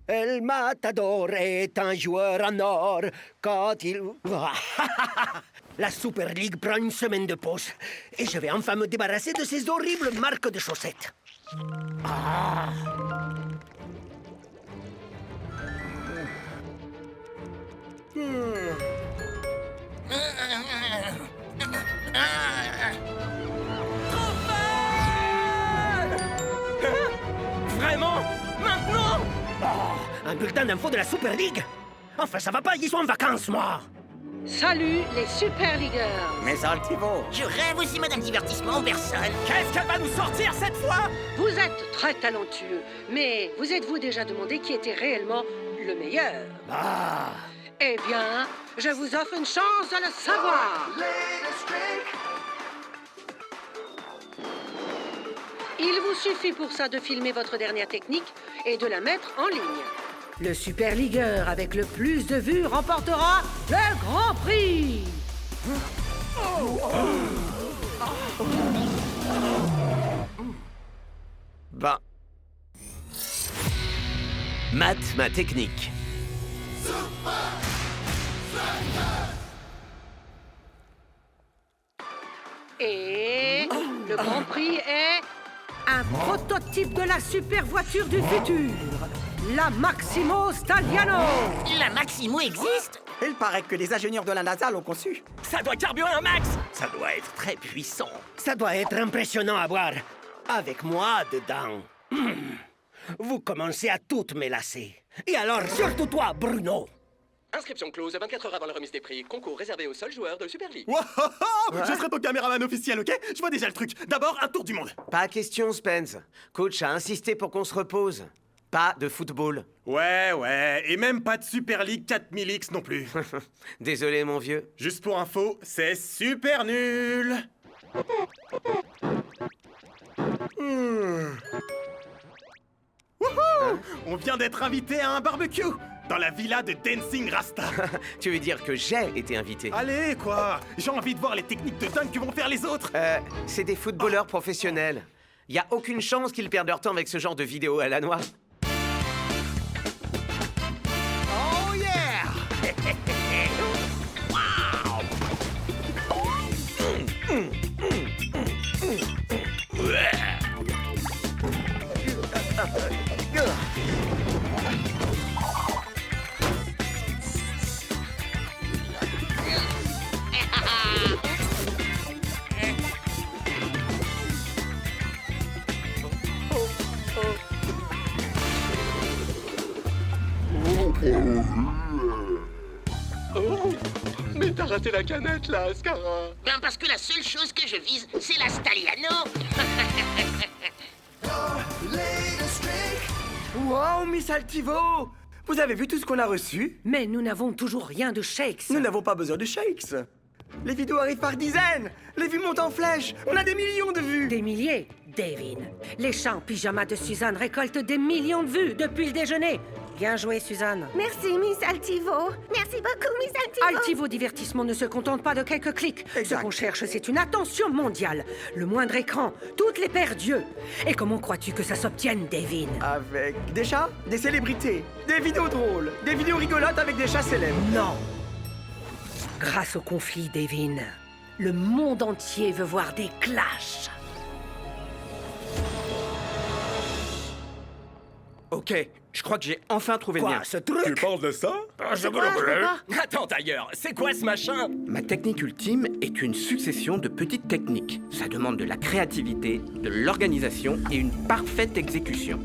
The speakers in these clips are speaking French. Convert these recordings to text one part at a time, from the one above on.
El Matador est un joueur en or quand il... La Super League prend une semaine de pause. Et je vais enfin me débarrasser de ces horribles marques de chaussettes. Vraiment? Maintenant? Un bulletin d'info de la Super League? Enfin, ça va pas, ils sont en vacances, moi. Salut les Super Leagueurs! Mais Altivo, Je rêve aussi, madame divertissement en personne. Qu'est-ce qu'elle va nous sortir cette fois? Vous êtes très talentueux, mais vous êtes-vous déjà demandé qui était réellement le meilleur? Eh bien, je vous offre une chance de le savoir! Il vous suffit pour ça de filmer votre dernière technique et de la mettre en ligne. Le Super Leagueur avec le plus de vues remportera le Grand Prix! ben... Math, ma technique. Et le Grand Prix est un prototype de la super voiture du futur, la Maximo Stalliano. La Maximo existe? Il paraît que les ingénieurs de la NASA l'ont conçu. Ça doit carburer un max! Ça doit être très puissant. Ça doit être impressionnant à voir. Avec moi dedans. Vous commencez à toutes me lasser. Et alors, surtout toi, Bruno. Inscription close 24 heures avant la remise des prix. Concours réservé aux seuls joueurs de Super League. Je serai ton caméraman officiel, ok? Je vois déjà le truc. D'abord, un tour du monde. Pas question, Spence. Coach a insisté pour qu'on se repose. Pas de football. Ouais, et même pas de Super League 4000X non plus. Désolé, mon vieux. Juste pour info, c'est super nul. Wouhou! On vient d'être invité à un barbecue dans la villa de Dancing Rasta. Tu veux dire que j'ai été invité? Allez, quoi! J'ai envie de voir les techniques de dingue que vont faire les autres. C'est des footballeurs professionnels. Y a aucune chance qu'ils perdent leur temps avec ce genre de vidéo à la noix. Oh yeah! Oh, mais t'as raté la canette, là, Ascara. Ben parce que la seule chose que je vise, c'est la Stalliano. Wow, Miss Altivo! Vous avez vu tout ce qu'on a reçu? Mais nous n'avons toujours rien de shakes. Nous n'avons pas besoin de shakes. Les vidéos arrivent par dizaines. Les vues montent en flèche. On a des millions de vues. Des milliers, Davin. Les chants pyjama de Suzanne récoltent des millions de vues depuis le déjeuner. Bien joué, Suzanne. Merci, Miss Altivo. Merci beaucoup, Miss Altivo. Altivo Divertissement ne se contente pas de quelques clics. Exact. Ce qu'on cherche, c'est une attention mondiale. Le moindre écran, toutes les paires d'yeux. Et comment crois-tu que ça s'obtienne, Davin? Avec des chats, des célébrités, des vidéos drôles, des vidéos rigolotes avec des chats célèbres. Non. Grâce au conflit, Davin, le monde entier veut voir des clashs. Ok, je crois que j'ai enfin trouvé le Quoi, mien. ce truc? penses de ça? Attends d'ailleurs, c'est quoi ce machin? Ma technique ultime est une succession de petites techniques. Ça demande de la créativité, de l'organisation et une parfaite exécution.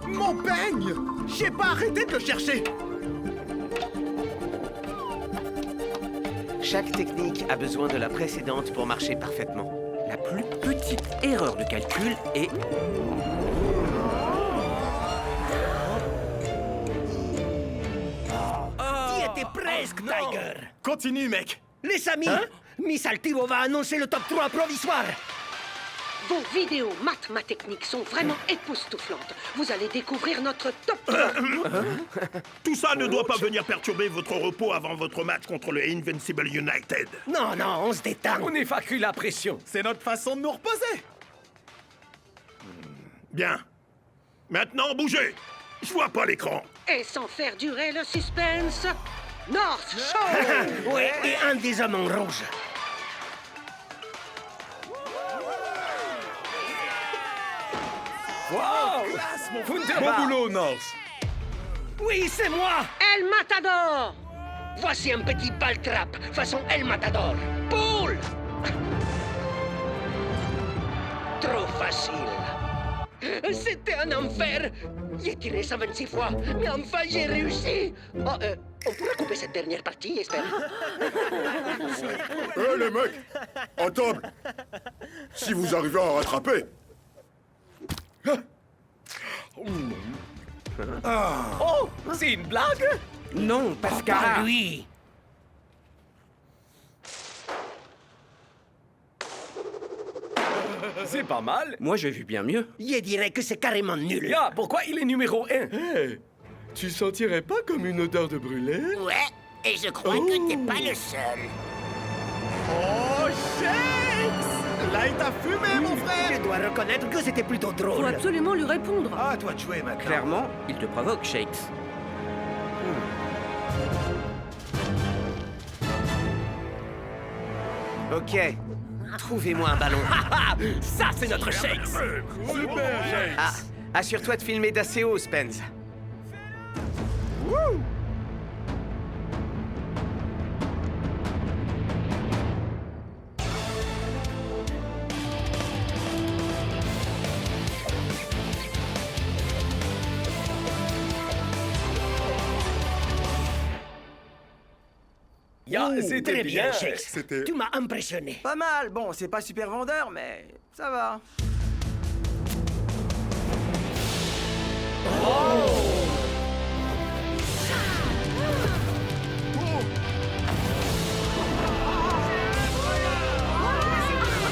Mon peigne! J'ai pas arrêté de le chercher! Chaque technique a besoin de la précédente pour marcher parfaitement. La plus petite erreur de calcul est... T'y étais presque, Tiger. Continue, mec! Les amis, Miss Altivo va annoncer le top 3 provisoire. Vos vidéos maths ma technique sont vraiment époustouflantes. Vous allez découvrir notre top 3. Tout ça ne doit pas venir perturber votre repos avant votre match contre le Invincible United. Non, on se détend. On évacue la pression. C'est notre façon de nous reposer! Bien. Maintenant, bougez. Je vois pas l'écran. Et sans faire durer le suspense, North Shore. Oui, et un des amants rouges. Bon boulot, North. Oui, c'est moi. El Matador. Voici un petit ball-trap, façon El Matador. Poule. Trop facile. C'était un enfer. J'ai tiré 126 fois, mais enfin j'ai réussi. Oh, on pourra couper cette dernière partie, j'espère. Hé les mecs, à table. Si vous arrivez à rattraper. Oh, c'est une blague? Non, Pascal. Pas lui. C'est pas mal. Moi, j'ai vu bien mieux. Je dirais que c'est carrément nul. Ya, pourquoi il est numéro 1? Tu sentirais pas comme une odeur de brûlé? Ouais, et je crois que t'es pas le seul. Oh, Shakes! Là, il t'a fumé, mon frère! Je dois reconnaître que c'était plutôt Faut drôle. absolument lui répondre. Ah, toi de jouer maintenant. Clairement, il te provoque, Shakes. Ok. Trouvez-moi un ballon. Ah, ça, c'est notre Shakes. Super, Shakes! Ah, assure-toi de filmer d'assez haut, Spence. Wouh! Ya, c'était Très bien, bien. Shakes. C'était- Tu m'as impressionné. Pas mal. Bon, c'est pas super vendeur, mais ça va.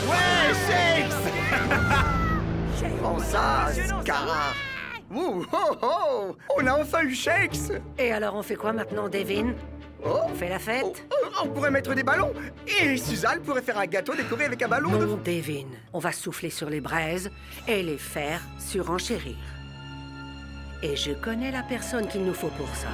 Ouais, Shakes! Oh ça, Scara. Ouh, oh, oh. On a enfin eu Shakes. Et alors on fait quoi maintenant, Devin? Oh. On fait la fête? On pourrait mettre des ballons. Et Suzanne pourrait faire un gâteau décoré avec un ballon de... Non, Devin. On va souffler sur les braises et les faire surenchérir. Et je connais la personne qu'il nous faut pour ça.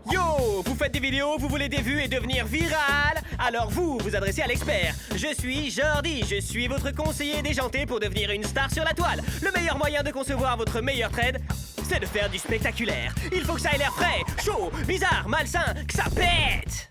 Yo, vous faites des vidéos, vous voulez des vues et devenir viral? Alors vous adressez à l'expert. Je suis Jordi, je suis votre conseiller déjanté pour devenir une star sur la toile. Le meilleur moyen de concevoir votre meilleur trade, c'est de faire du spectaculaire. Il faut que ça ait l'air frais, chaud, bizarre, malsain, que ça pète.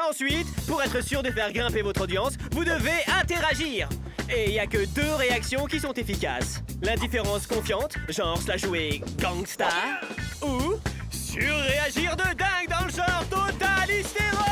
Ensuite, pour être sûr de faire grimper votre audience, vous devez interagir. Et il y a que 2 réactions qui sont efficaces. L'indifférence confiante, genre se la jouer gangsta, ou surréagir de dingue dans le genre total hystéro.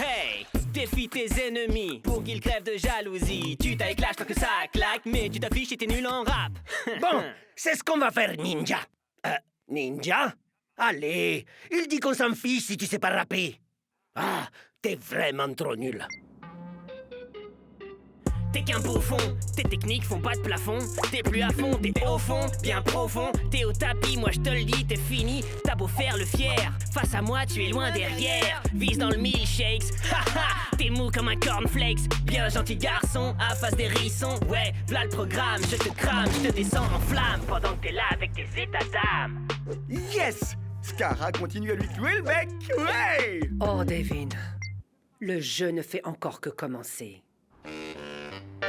Hey, défie tes ennemis pour qu'ils crèvent de jalousie. Tu t'éclates tant que ça claque, mais tu t'affiches et t'es nul en rap. Bon, c'est ce qu'on va faire, Ninja. Ninja? Allez, il dit qu'on s'en fiche si tu sais pas rapper. Ah, t'es vraiment trop nul. T'es qu'un bouffon, tes techniques font pas de plafond. T'es plus à fond, t'es au fond, bien profond. T'es au tapis, moi je te le dis, t'es fini. T'as beau faire le fier, face à moi tu es loin derrière. Vise dans le milkshakes, haha, t'es mou comme un cornflakes. Bien gentil garçon, à face des hérissons. Ouais, v'là le programme, je te crame, je te descends en flamme pendant que t'es là avec tes états d'âme. Yes! Scara continue à lui clouer le bec. Ouais! Oh, Devin, le jeu ne fait encore que commencer.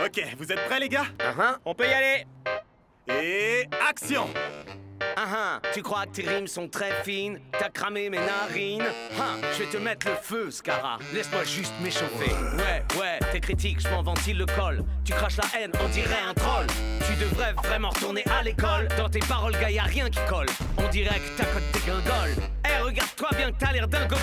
Ok, vous êtes prêts, les gars? On peut y aller. Et action! Tu crois que tes rimes sont très fines? T'as cramé mes narines? Je vais te mettre le feu, Scara. Laisse-moi juste m'échauffer. Ouais, tes critiques, je m'en ventile le col. Tu craches la haine, on dirait un troll. Tu devrais vraiment retourner à l'école. Dans tes paroles, gars, y'a rien qui colle. On dirait que t'as côté tes guingoles. Regarde-toi bien que t'as l'air dingo.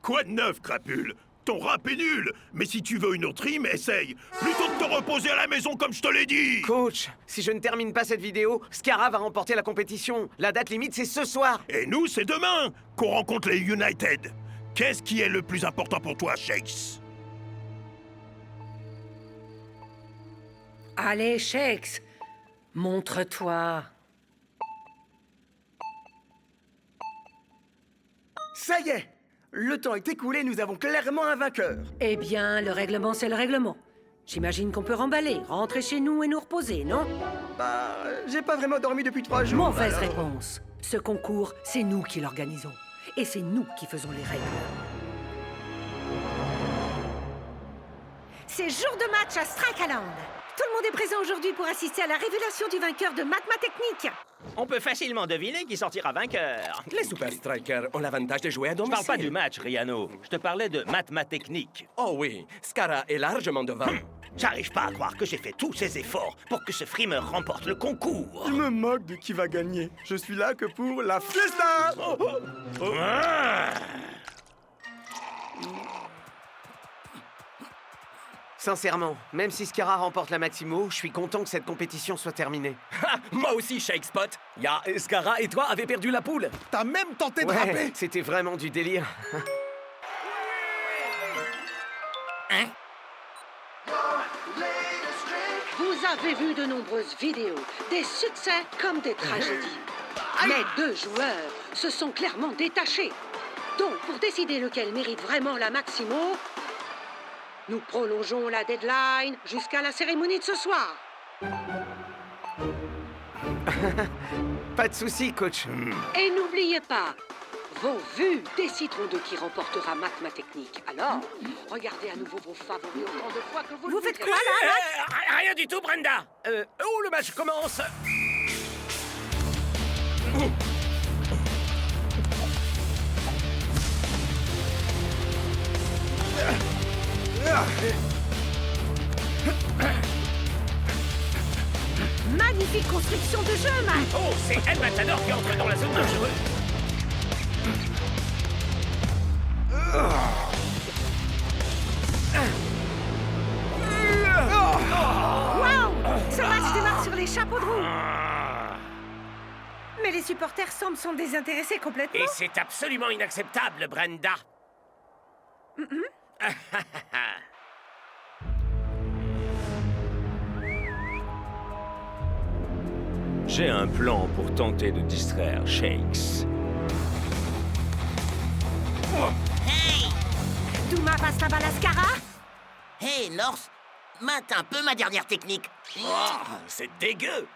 Quoi de neuf, crapule? Ton rap est nul, mais si tu veux une autre rime, essaye. Plutôt de te reposer à la maison comme je te l'ai dit. Coach, si je ne termine pas cette vidéo, Scara va remporter la compétition. La date limite, c'est ce soir. Et nous, c'est demain qu'on rencontre les United. Qu'est-ce qui est le plus important pour toi, Shakes? Allez, Shakes, montre-toi. Ça y est, le temps est écoulé, nous avons clairement un vainqueur. Eh bien, le règlement, c'est le règlement. J'imagine qu'on peut remballer, rentrer chez nous et nous reposer, non? Bah, j'ai pas vraiment dormi depuis 3 jours. Mauvaise alors. réponse. Ce concours, c'est nous qui l'organisons. Et c'est nous qui faisons les règles. C'est jour de match à Strakaland. Tout le monde est présent aujourd'hui pour assister à la révélation du vainqueur de Mathématiques. On peut facilement deviner qui sortira vainqueur. Les Super Strikers ont l'avantage de jouer à Je domicile. parle pas du match, Riano. Je te parlais de Mathématiques. Oh oui, Scara est largement devant. J'arrive pas à croire que j'ai fait tous ces efforts pour que ce frimeur remporte le concours. Je me moque de qui va gagner. Je suis là que pour la fiesta. Sincèrement, même si Scara remporte la Maximo, je suis content que cette compétition soit terminée. Moi aussi, Shake Spot. Ya, Scara et toi avez perdu la poule. T'as même tenté de Ouais, rapper. c'était vraiment du délire. Vous avez vu de nombreuses vidéos, des succès comme des tragédies. Mais 2 joueurs se sont clairement détachés. Donc, pour décider lequel mérite vraiment la Maximo, nous prolongeons la deadline jusqu'à la cérémonie de ce soir. Pas de souci, coach. Et n'oubliez pas, vos vues décideront de qui remportera Mathématiques. Alors, regardez à nouveau vos favoris autant de fois que vous le faites voudrez. quoi, là, Rien du tout, Brenda. Oh, le match commence. Magnifique construction de jeu, Matt. Oh, c'est El Matador qui entre dans la zone dangereuse. Waouh! Ce match démarre sur les chapeaux de roue. Mais les supporters semblent désintéressés complètement. Et c'est absolument inacceptable, Brenda. J'ai un plan pour tenter de distraire Shakes. Hey! Douma passe la balle à Scara. Hey, North, mate un peu ma dernière technique. C'est dégueu.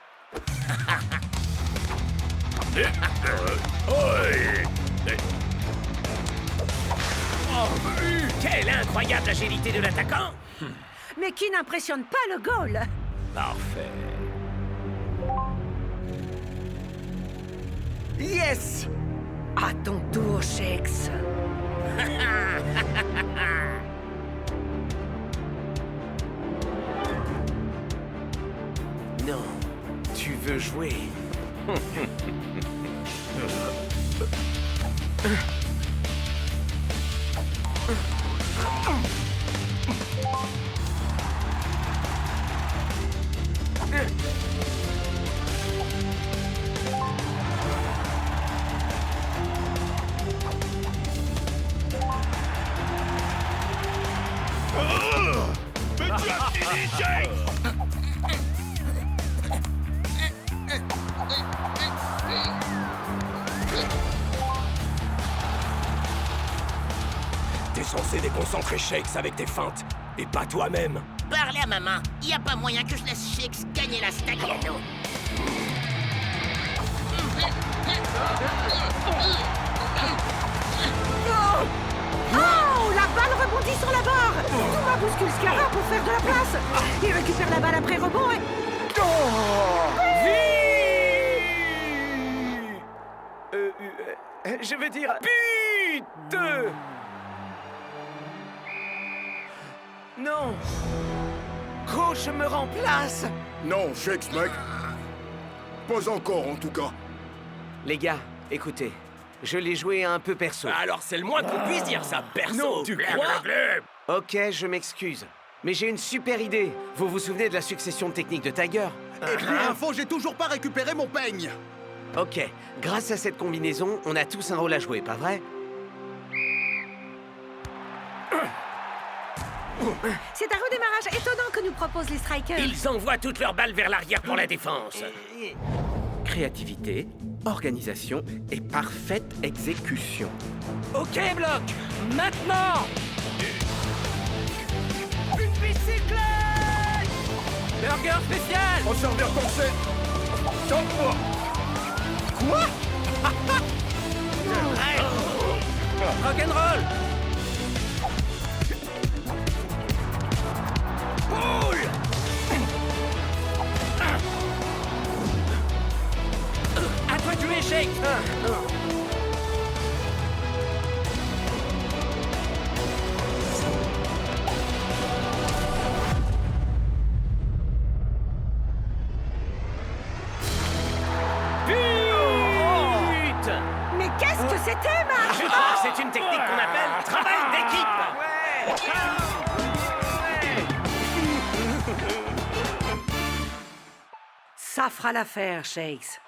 Quelle incroyable agilité de l'attaquant! Mais qui n'impressionne pas le goal. Parfait. Yes! À ton tour, Shakes. Non, tu veux jouer. Mais tu as fini, Shakes! T'es censé déconcentrer Shakes avec tes feintes, et pas toi-même. Parlez à maman. Y a pas moyen que je laisse Shakes gagner la Stagliano. Oh! La balle rebondit sur la barre. Douma bouscule Scara pour faire de la place. Il récupère la balle après rebond et... Je veux dire... But! Non! Coach me remplace! Non, Shakes, mec. Pas encore, en tout cas. Les gars, écoutez. Je l'ai joué un peu perso. Alors c'est le moins qu'on puisse dire ça, perso. Non, tu crois? Ok, je m'excuse. Mais j'ai une super idée. Vous vous souvenez de la succession de techniques de Tiger? Et puis, info, j'ai toujours pas récupéré mon peigne. Ok, grâce à cette combinaison, on a tous un rôle à jouer, pas vrai? C'est un redémarrage étonnant que nous proposent les Strikers. Ils envoient toutes leurs balles vers l'arrière pour la défense. Créativité, organisation et parfaite exécution. Ok, Bloc, maintenant. Une bicyclette. Burger spécial. En servir pensée. Sors-moi. Quoi? Rock'n'roll. Boule. À toi de jouer, Shake. Mais qu'est-ce que c'était, Max? Je crois que c'est une technique qu'on appelle travail d'équipe. Ça fera l'affaire, Shakes.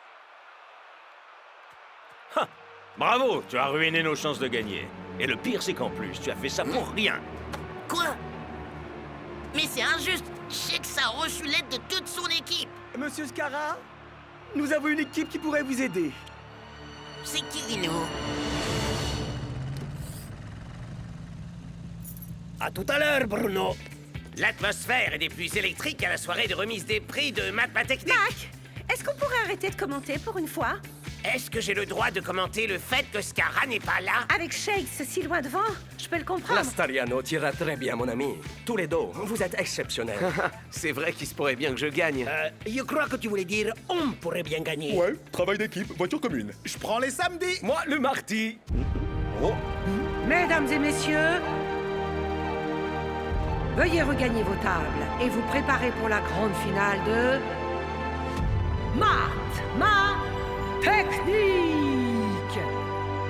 Bravo, tu as ruiné nos chances de gagner. Et le pire, c'est qu'en plus, tu as fait ça pour rien. Quoi? Mais c'est injuste. Shakes a reçu l'aide de toute son équipe. Monsieur Scara, nous avons une équipe qui pourrait vous aider. C'est qui, Dino? À tout à l'heure, Bruno. L'atmosphère est des plus électriques à la soirée de remise des prix de Mathématiques. Mac, est-ce qu'on pourrait arrêter de commenter pour une fois? Est-ce que j'ai le droit de commenter le fait que Scara n'est pas là? Avec Shakes si loin devant, je peux le comprendre. La Stariano tira très bien, mon ami. Tous les deux, vous êtes exceptionnels. C'est vrai qu'il se pourrait bien que je gagne. Je crois que tu voulais dire on pourrait bien gagner. Ouais, travail d'équipe, voiture commune. Je prends les samedis. Moi, le mardi. Oh. Mesdames et messieurs, veuillez regagner vos tables et vous préparer pour la grande finale de... Technique.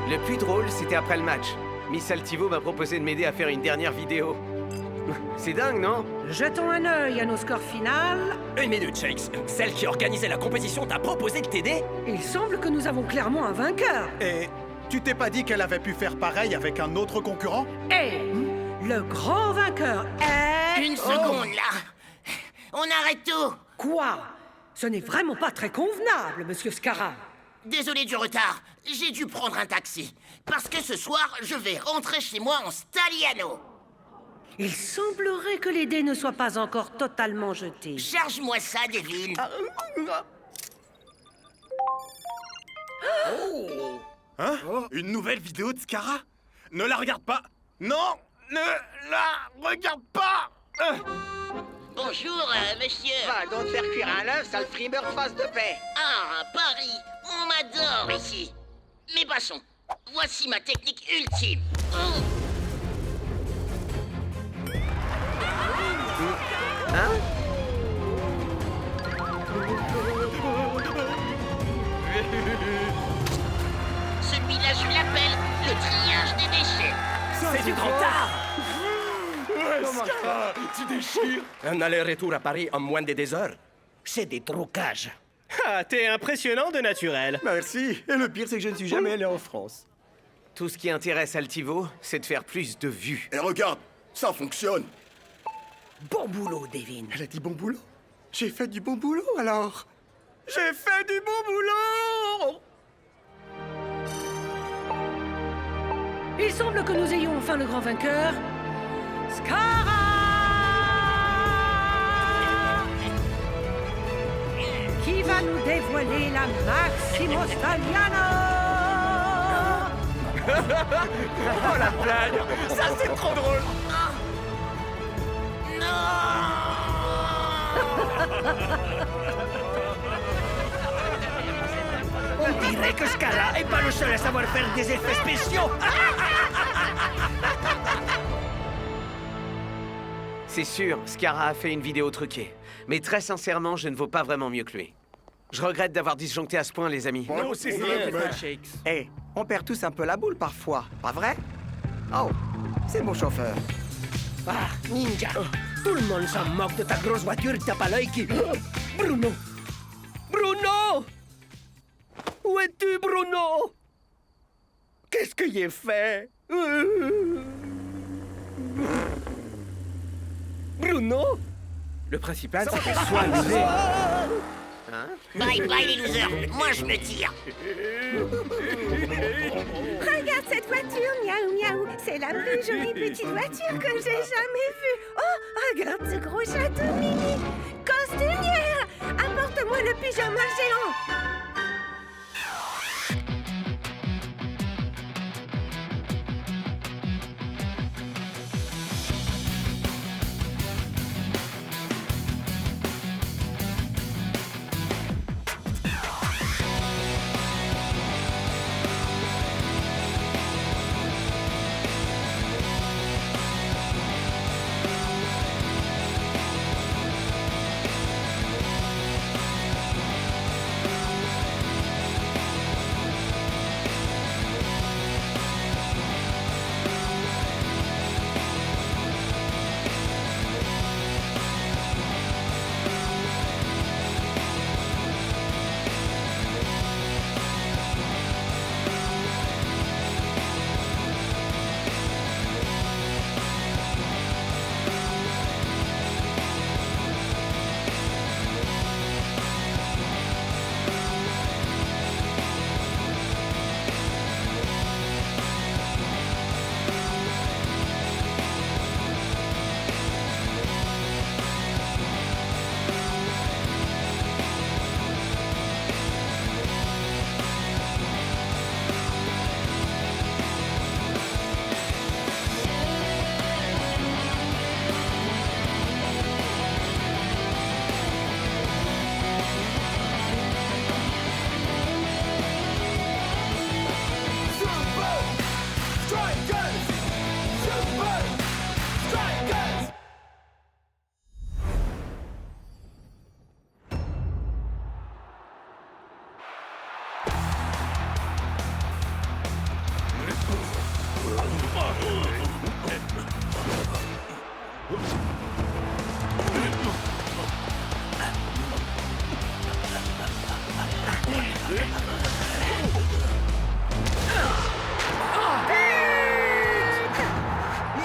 Le plus drôle, c'était après le match. Miss Altivo m'a proposé de m'aider à faire une dernière vidéo. C'est dingue, non? Jetons un œil à nos scores finales. Une minute, Shakes. Celle qui organisait la compétition t'a proposé de t'aider? Il semble que nous avons clairement un vainqueur. Et tu t'es pas dit qu'elle avait pu faire pareil avec un autre concurrent? Et le grand vainqueur est... Une seconde, là. On arrête tout. Quoi? Ce n'est vraiment pas très convenable, monsieur Scara. Désolé du retard. J'ai dû prendre un taxi. Parce que ce soir, je vais rentrer chez moi en Staliano. Il semblerait que les dés ne soient pas encore totalement jetés. Charge-moi ça, Devin. Hein? Une nouvelle vidéo de Scara? Ne la regarde pas! Non! Ne la regarde pas! Bonjour, monsieur. Va donc faire cuire un œuf, sale frimeur de face de paix. Ah, Paris, on m'adore ici. Mais passons. Voici ma technique ultime. Hein? Celui-là, je l'appelle le triage des déchets. C'est du grand art. Ouais, Scara, tu déchires. Un aller-retour à Paris en moins de 2 heures. C'est des trucages. Ah, t'es impressionnant de naturel. Merci. Et le pire, c'est que je ne suis jamais allé en France. Tout ce qui intéresse Altivo, c'est de faire plus de vues. Et regarde, ça fonctionne. Bon boulot, Devin. Elle a dit bon boulot. J'ai fait du bon boulot, alors. J'ai fait du bon boulot. Il semble que nous ayons enfin le grand vainqueur, Scara, qui va nous dévoiler la Maximo Staliano. Oh la blague! Ça c'est trop drôle! On dirait que Scara est pas le seul à savoir faire des effets spéciaux. C'est sûr, Scara a fait une vidéo truquée. Mais très sincèrement, je ne vaux pas vraiment mieux que lui. Je regrette d'avoir disjoncté à ce point, les amis. Non, c'est ça. Shakes. Hé, on perd tous un peu la boule parfois, pas vrai? Oh, c'est mon chauffeur. Ah, Ninja, tout le monde s'en moque de ta grosse voiture et t'as pas l'œil qui... Oh, Bruno! Bruno! Où es-tu, Bruno? Qu'est-ce que j'ai fait? Bruno? Le principal, c'est qu'elle soit amusée. Bye bye les losers, moi je me tire. Regarde cette voiture, miaou miaou. C'est la plus jolie petite voiture que j'ai jamais vue. Oh, regarde ce gros château mini. Costumière, apporte-moi le pyjama géant.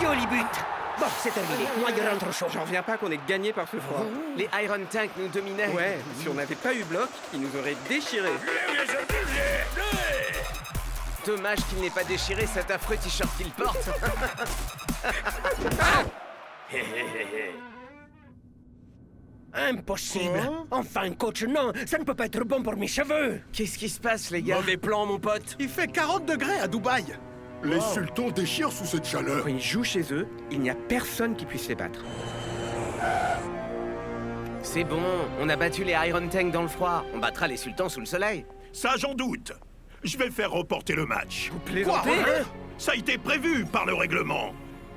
Joli but! Bon, c'est terminé. Moi, je rentre au chaud. J'en reviens pas qu'on ait gagné par ce froid. Les Iron Tank nous dominaient. Ouais, si on n'avait pas eu bloc, ils nous auraient déchirés. Dommage qu'il n'ait pas déchiré cet affreux t-shirt qu'il porte. Impossible! Enfin, coach, non! Ça ne peut pas être bon pour mes cheveux! Qu'est-ce qui se passe, les gars? Mauvais plan, mon pote. Il fait 40 degrés à Dubaï. Les sultans déchirent sous cette chaleur. Quand ils jouent chez eux, il n'y a personne qui puisse les battre. C'est bon, on a battu les Iron Tank dans le froid. On battra les sultans sous le soleil. Ça, j'en doute. Je vais faire reporter le match. Vous plaisantez? Ça a été prévu par le règlement.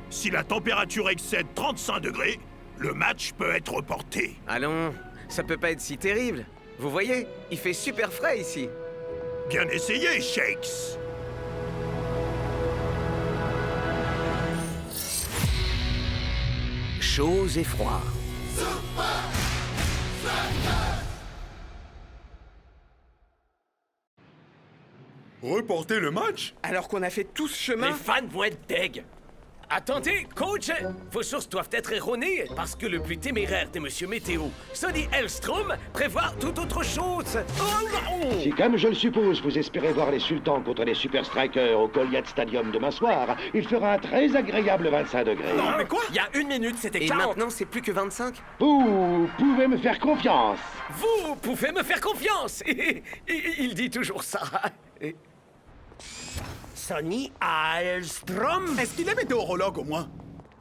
Si la température excède 35 degrés, le match peut être reporté. Allons, ça peut pas être si terrible. Vous voyez, il fait super frais ici. Bien essayé, Shakes. Chaud et froid. Reporter le match? Alors qu'on a fait tout ce chemin. Les fans vont être deg. Attendez, coach! Vos sources doivent être erronées, parce que le plus téméraire des Monsieur Météo, Sonny Hellstrom, prévoit tout autre chose. Si, comme je le suppose, vous espérez voir les sultans contre les Super Strikers au Goliath Stadium demain soir, il fera un très agréable 25 degrés. Non, mais quoi? Il y a 1 minute, c'était 40. Et maintenant, c'est plus que 25? Vous pouvez me faire confiance. Vous pouvez me faire confiance. Il dit toujours ça. Sonny Hellstrom? Est-ce qu'il est météorologue au moins?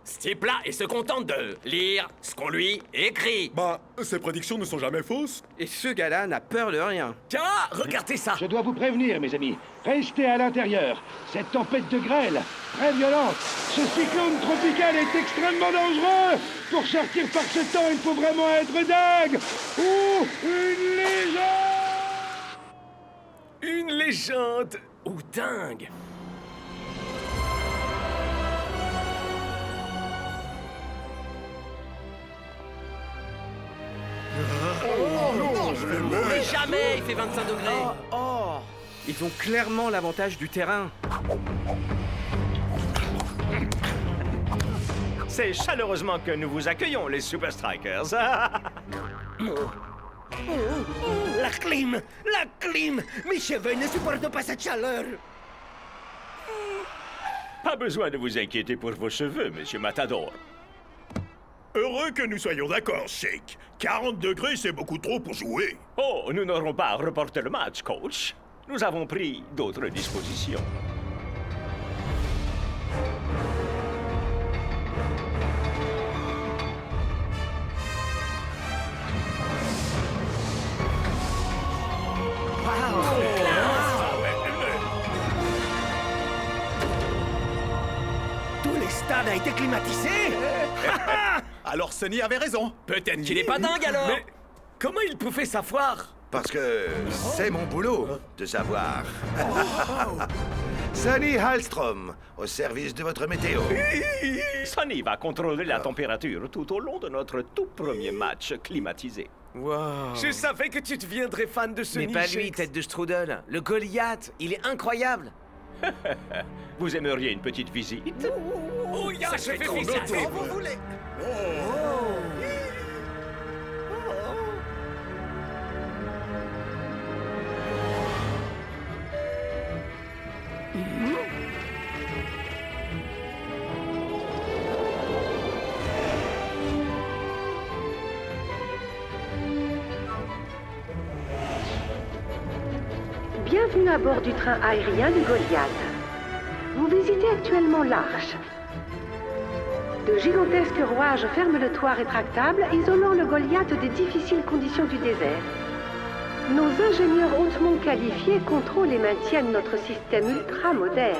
Ce type-là, il se contente de lire ce qu'on lui écrit. Bah, ses prédictions ne sont jamais fausses. Et ce gars-là n'a peur de rien. Tiens, regardez ça. Je dois vous prévenir, mes amis. Restez à l'intérieur. Cette tempête de grêle, très violente, ce cyclone tropical est extrêmement dangereux. Pour sortir par ce temps, il faut vraiment être dingue. Ou une légende. une légende. Ou dingue. Non, je vais mourir. Mais jamais, il fait 25 degrés. Oh, ils ont clairement l'avantage du terrain. C'est chaleureusement que nous vous accueillons, les Super Strikers. La clim! La clim! Mes cheveux ne supportent pas cette chaleur! Pas besoin de vous inquiéter pour vos cheveux, monsieur Matador. Heureux que nous soyons d'accord, Shake. 40 degrés, c'est beaucoup trop pour jouer. Oh, nous n'aurons pas à reporter le match, coach. Nous avons pris d'autres dispositions. Tout le stade a été climatisé! Alors Sonny avait raison. Peut-être qu'il est pas dingue alors. Mais comment il pouvait savoir? Parce que c'est mon boulot de savoir. Sonny Hallstrom, au service de votre météo. Sonny va contrôler la température tout au long de notre tout premier match climatisé. Wow. Je savais que tu deviendrais fan de ce Mais pas lui, Shakes. tête de strudel. Le Goliath, il est incroyable. Vous aimeriez une petite visite? Oh, ya, Ça je fait vais trop visiter. longtemps. Vous voulez? Bienvenue à bord du train aérien du Goliath. Vous visitez actuellement l'Arche. De gigantesques rouages ferment le toit rétractable, isolant le Goliath des difficiles conditions du désert. Nos ingénieurs hautement qualifiés contrôlent et maintiennent notre système ultra moderne.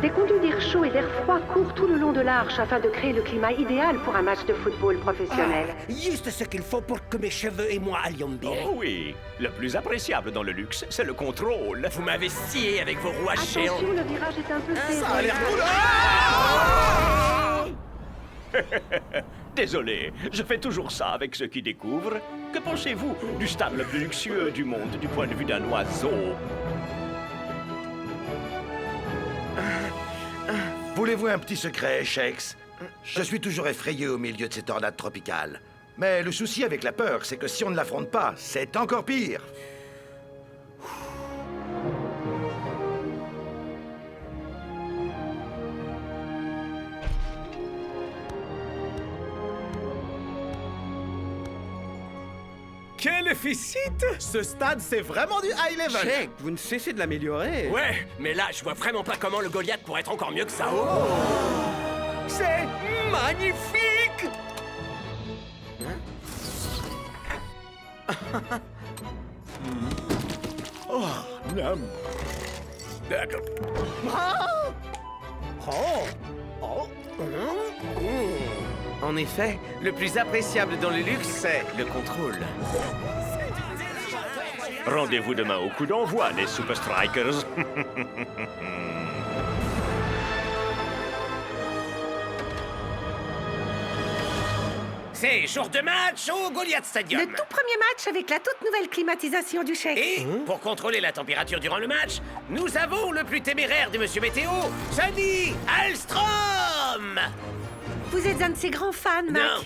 Des conduits d'air chaud et d'air froid courent tout le long de l'Arche afin de créer le climat idéal pour un match de football professionnel. Juste ce qu'il faut pour que mes cheveux et moi allions bien. Oh oui, le plus appréciable dans le luxe, c'est le contrôle. Vous m'avez scié avec vos rouages géants. Attention, le virage est un peu serré. Ça a l'air cool. Désolé, je fais toujours ça avec ceux qui découvrent. Que pensez-vous du stade le plus luxueux du monde du point de vue d'un oiseau? Voulez-vous un petit secret, Shakes? Je suis toujours effrayé au milieu de ces tornades tropicales. Mais le souci avec la peur, c'est que si on ne l'affronte pas, c'est encore pire. Quel efficite! Ce stade, c'est vraiment du high level. Shake, vous ne cessez de l'améliorer. Ouais, mais là, je vois vraiment pas comment le Goliath pourrait être encore mieux que ça. C'est magnifique! D'accord. En effet, le plus appréciable dans le luxe, c'est le contrôle. Rendez-vous demain au coup d'envoi, les Super Strikers. C'est jour de match au Goliath Stadium. Le tout premier match avec la toute nouvelle climatisation du chèque. Et pour contrôler la température durant le match, nous avons le plus téméraire de Monsieur Météo, Sonny Hallstrom. Vous êtes un de ses grands fans, Mac. Non,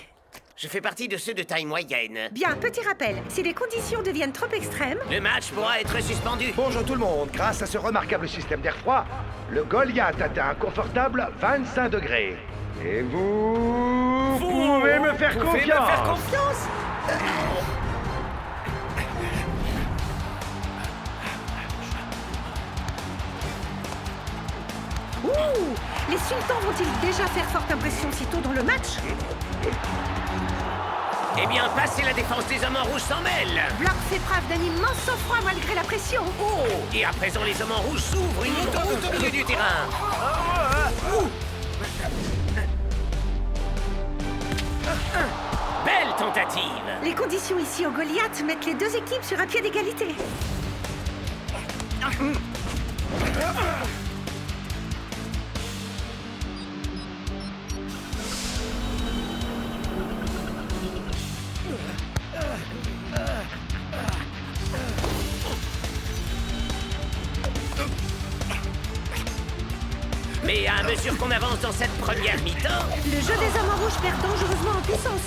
je fais partie de ceux de taille moyenne. Bien, petit rappel, si les conditions deviennent trop extrêmes... Le match pourra être suspendu. Bonjour tout le monde. Grâce à ce remarquable système d'air froid, le Goliath atteint un confortable 25 degrés. Et vous pouvez me faire confiance. Ouh! Les sultans vont-ils déjà faire forte impression si tôt dans le match? Eh bien, passez la défense des hommes en rouge s'en mêle. Bloc fait preuve d'un immense sang-froid malgré la pression. Oh! Et à présent, les hommes en rouge s'ouvrent une autoroute au milieu du terrain. Belle tentative. Les conditions ici au Goliath mettent les deux équipes sur un pied d'égalité. Mais à mesure qu'on avance dans cette première mi-temps... Le jeu des hommes en rouge perd dangereusement en puissance.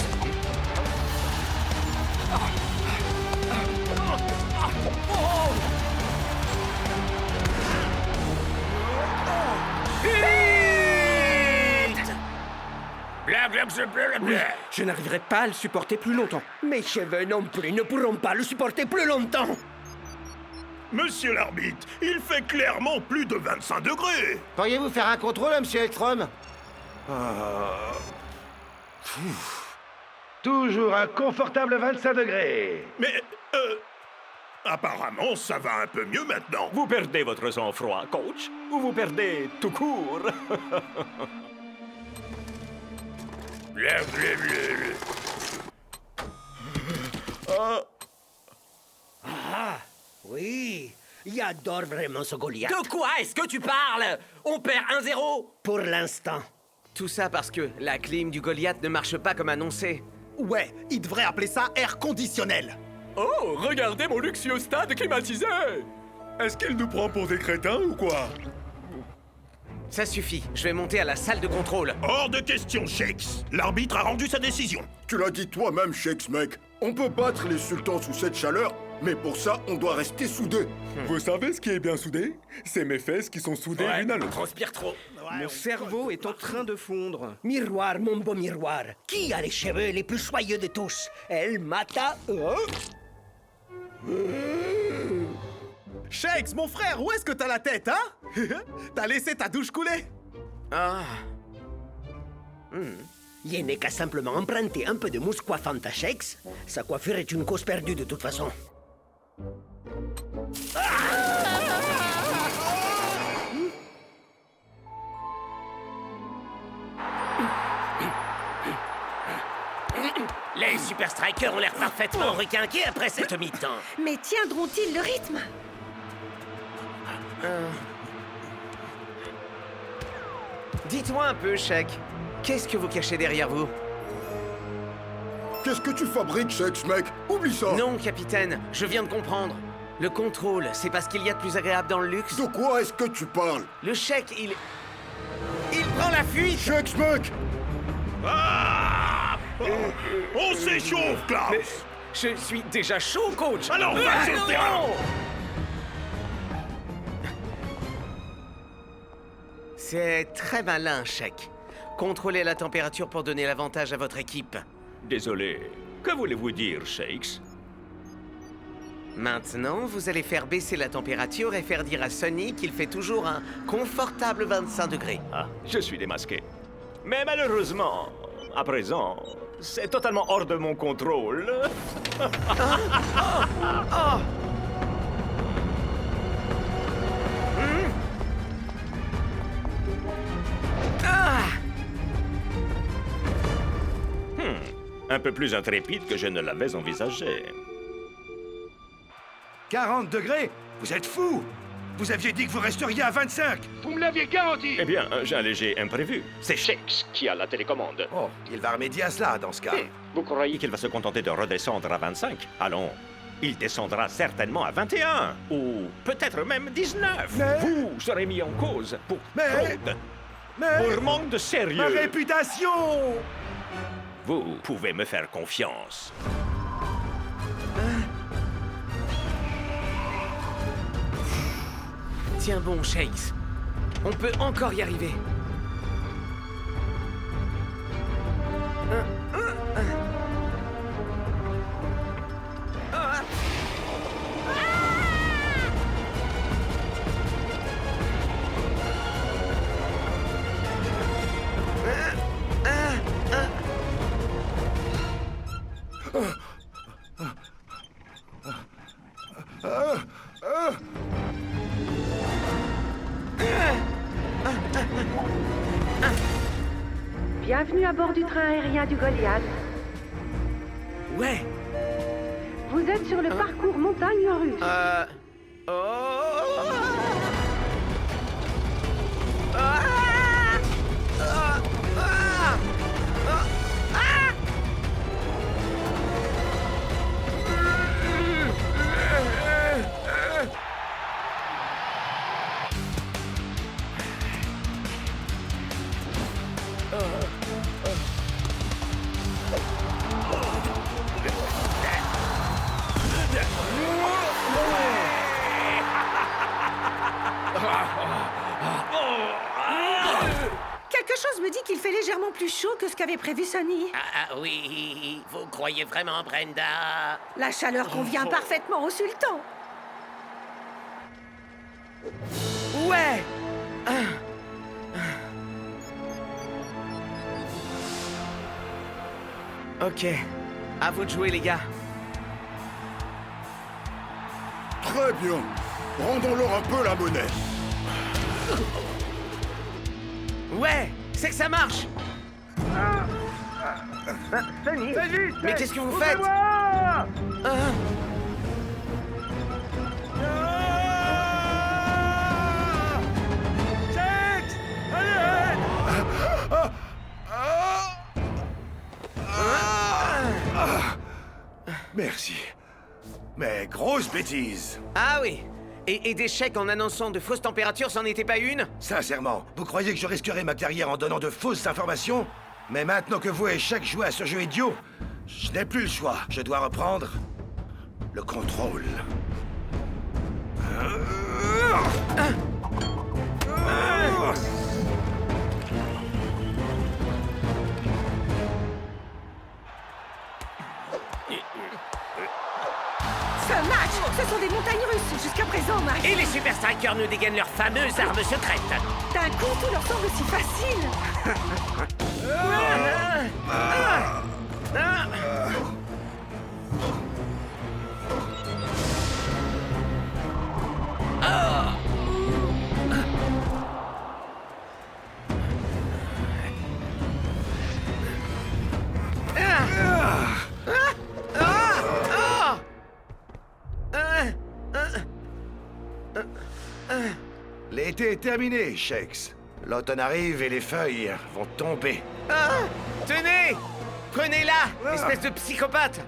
Oui, je n'arriverai pas à le supporter plus longtemps. Mes cheveux non plus ne pourront pas le supporter plus longtemps. Monsieur l'arbitre, il fait clairement plus de 25 degrés. Pourriez-vous faire un contrôle, monsieur Elstrom? Toujours un confortable 25 degrés. Mais, apparemment, ça va un peu mieux maintenant. Vous perdez votre sang-froid, coach, ou vous perdez tout court. Oui, j'adore vraiment ce Goliath. De quoi est-ce que tu parles? On perd 1-0. Pour l'instant. Tout ça parce que la clim du Goliath ne marche pas comme annoncé. Ouais, il devrait appeler ça air conditionnel. Oh, regardez mon luxueux stade climatisé! Est-ce qu'il nous prend pour des crétins ou quoi? Ça suffit, je vais monter à la salle de contrôle. Hors de question, Shakes. L'arbitre a rendu sa décision. Tu l'as dit toi-même, Shakes, mec. On peut battre les sultans sous cette chaleur, mais pour ça, on doit rester soudés. Vous savez ce qui est bien soudé? C'est mes fesses qui sont soudées l'une à l'autre. Transpire trop. Mon cerveau est en train de fondre. Miroir, mon beau miroir. Qui a les cheveux les plus soyeux de tous? El Mata... Shakes, mon frère, où est-ce que t'as la tête, hein? T'as laissé ta douche couler? Ah. Il n'est qu'à simplement emprunter un peu de mousse coiffante à Shakes. Sa coiffure est une cause perdue de toute façon. Les Super Strikers ont l'air parfaitement requinqués après cette mi-temps. Mais tiendront-ils le rythme? Dites-moi un peu, Shake. Qu'est-ce que vous cachez derrière vous? Qu'est-ce que tu fabriques, Shakes, mec? Oublie ça. Non, capitaine, je viens de comprendre. Le contrôle, c'est parce qu'il y a de plus agréable dans le luxe. De quoi est-ce que tu parles? Le Shake, il prend la fuite. Shakes, mec. On s'échauffe, Klaus. Mais je suis déjà chaud, coach. Alors, va sur le terrain. C'est très malin, Shake. Contrôlez la température pour donner l'avantage à votre équipe. Désolé. Que voulez-vous dire, Shakes? Maintenant, vous allez faire baisser la température et faire dire à Sonny qu'il fait toujours un confortable 25 degrés. Ah, je suis démasqué. Mais malheureusement, à présent, c'est totalement hors de mon contrôle. Un peu plus intrépide que je ne l'avais envisagé. 40 degrés? Vous êtes fous! Vous aviez dit que vous resteriez à 25! Vous me l'aviez garanti! Eh bien, j'ai un léger imprévu. C'est Shakes qui a la télécommande. Oh, il va remédier à cela dans ce cas. Vous croyez qu'il va se contenter de redescendre à 25? Allons, il descendra certainement à 21, ou peut-être même 19. Mais... Vous serez mis en cause pour fraude, pour manque de sérieux. Ma réputation! Vous pouvez me faire confiance. Tiens bon, Shakes. On peut encore y arriver. Bienvenue à bord du train aérien du Goliath. Ouais. Vous êtes sur le parcours montagne russe. Quelque chose me dit qu'il fait légèrement plus chaud que ce qu'avait prévu Sonny. Ah oui, vous croyez vraiment, Brenda? La chaleur convient parfaitement au sultan. Ouais. Ok. À vous de jouer, les gars. Très bien. Rendons-leur un peu la monnaie. Ouais, c'est que ça marche. Sonny, Mais qu'est-ce que vous faites? Merci. Mais grosse bêtise. Ah oui. Et des chèques en annonçant de fausses températures, c'en était pas une? Sincèrement, vous croyez que je risquerais ma carrière en donnant de fausses informations? Mais maintenant que vous et Shaq jouez à ce jeu idiot, je n'ai plus le choix. Je dois reprendre le contrôle. Ce match, ce sont des montagnes russes jusqu'à présent, Max. Et les Super Strikers nous dégainent leur fameuse arme secrète. D'un coup, tout leur semble si facile. L'été est terminé, Shakes. L'automne arrive et les feuilles vont tomber. Tenez! Prenez-la, espèce de psychopathe!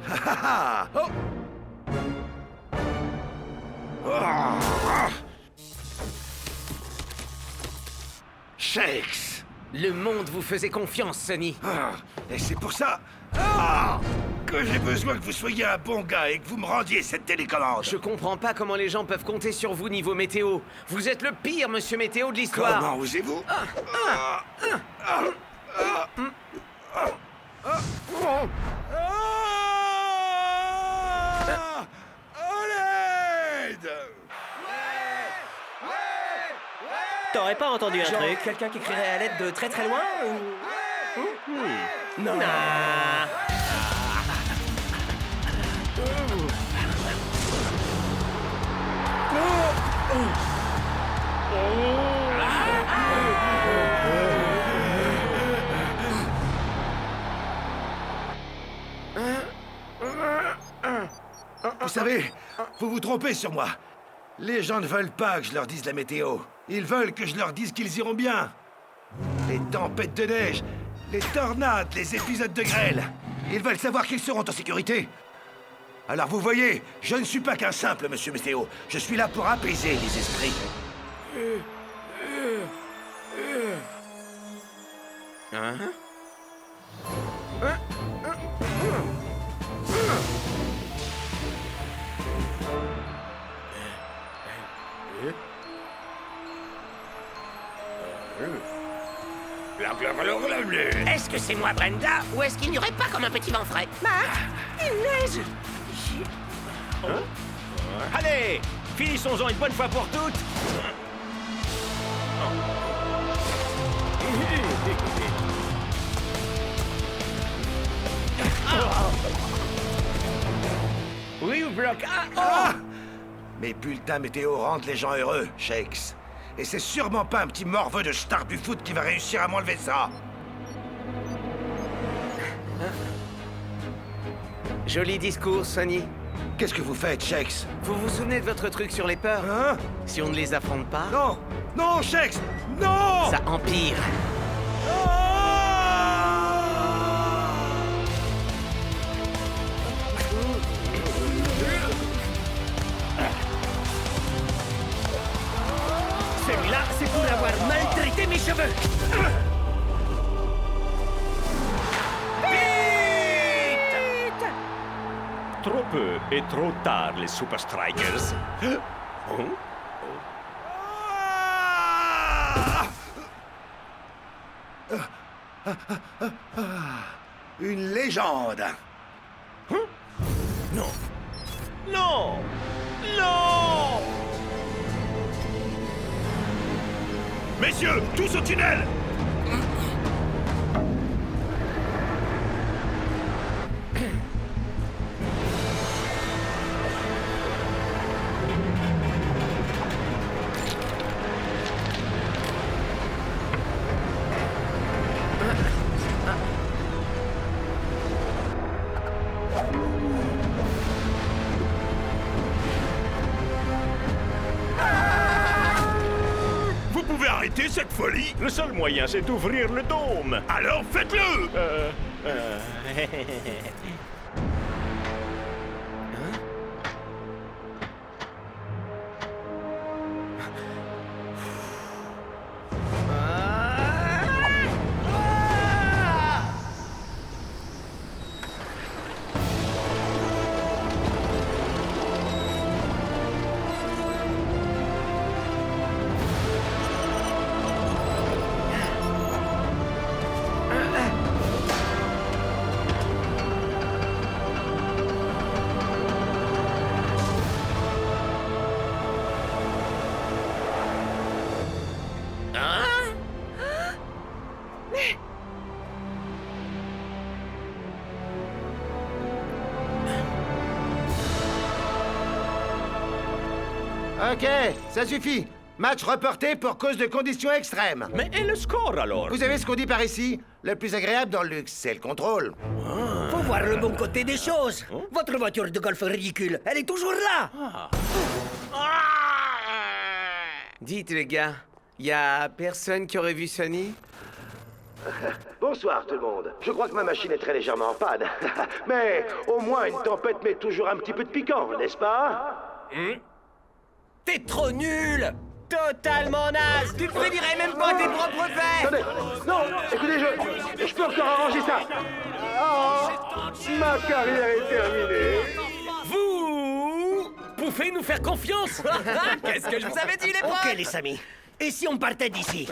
Shakes! Le monde vous faisait confiance, Sonny. Et c'est pour ça que j'ai besoin que vous soyez un bon gars et que vous me rendiez cette télécommande. Je comprends pas comment les gens peuvent compter sur vous niveau météo. Vous êtes le pire, monsieur météo de l'histoire. Comment osez-vous? T'aurais pas entendu un Genre truc? quelqu'un qui crierait à l'aide de très très loin ou... Non. Vous savez, vous vous trompez sur moi. Les gens ne veulent pas que je leur dise la météo. Ils veulent que je leur dise qu'ils iront bien. Les tempêtes de neige, les tornades, les épisodes de grêle. Ils veulent savoir qu'ils seront en sécurité. Alors vous voyez, je ne suis pas qu'un simple monsieur météo. Je suis là pour apaiser les esprits. Est-ce que c'est moi, Brenda, ou est-ce qu'il n'y aurait pas comme un petit vent frais? Max, il neige. Allez, finissons-en une bonne fois pour toutes. Oui, ou bloc. Mes bulletins météo rendent les gens heureux, Shakes. Et c'est sûrement pas un petit morveux de star du foot qui va réussir à m'enlever ça. Joli discours, Sonny. Qu'est-ce que vous faites, Shex? Vous vous souvenez de votre truc sur les peurs? Hein? Si on ne les affronte pas... Non! Non, Shex! Non! Ça empire. Celui-là, c'est pour avoir maltraité mes cheveux. Trop peu et trop tard, les Super Strikers. Oh. Une légende. Non. Non. Non. Messieurs, tous au tunnel! Vous pouvez arrêter cette folie? Le seul moyen, c'est d'ouvrir le dôme. Alors faites-le! Ok, ça suffit. Match reporté pour cause de conditions extrêmes. Mais et le score alors? Vous savez ce qu'on dit par ici? Le plus agréable dans le luxe, c'est le contrôle. Faut voir le bon côté des choses. Votre voiture de golf ridicule, elle est toujours là. Dites, les gars, y a personne qui aurait vu Sonny? Bonsoir tout le monde. Je crois que ma machine est très légèrement en panne. Mais au moins une tempête met toujours un petit peu de piquant, n'est-ce pas? T'es trop nul. Totalement naze. Tu prédirais même pas tes propres faits. Attendez, non, écoutez, je peux encore arranger ça. Oh, ma carrière est terminée. Vous pouvez nous faire confiance. Qu'est-ce que je vous avais dit, les profs? Ok, les amis. Et si on partait d'ici?